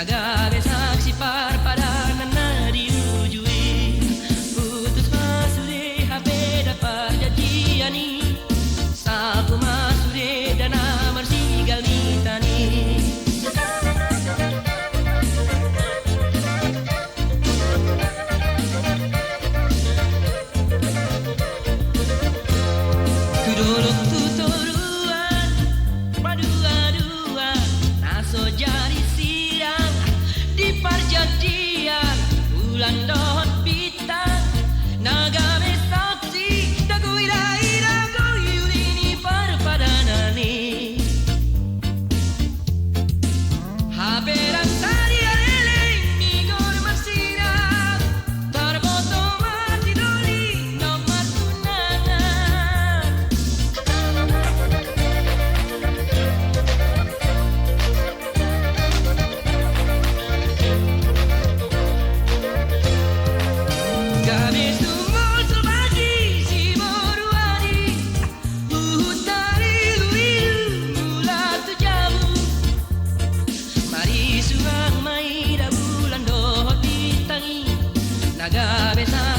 Naga besak si parpadanan na diujui. Putus masure HP dapat janjiani. Sapu masure dana marsigal mitani. Tuduruk tuturuan Padua-dua Naso jari sirang Di parjadian Bulan dohot bintang Naga mesaksi Dagu ira-ira Goyulini parpadanani Haberan tadi alele Migor masira Tarboto mati doli Nomor tunangan Kami sumul sebagi si boruani Uhutari luilu mula tu jamu Mari suang mai da bulan dohot ditangi Naga besa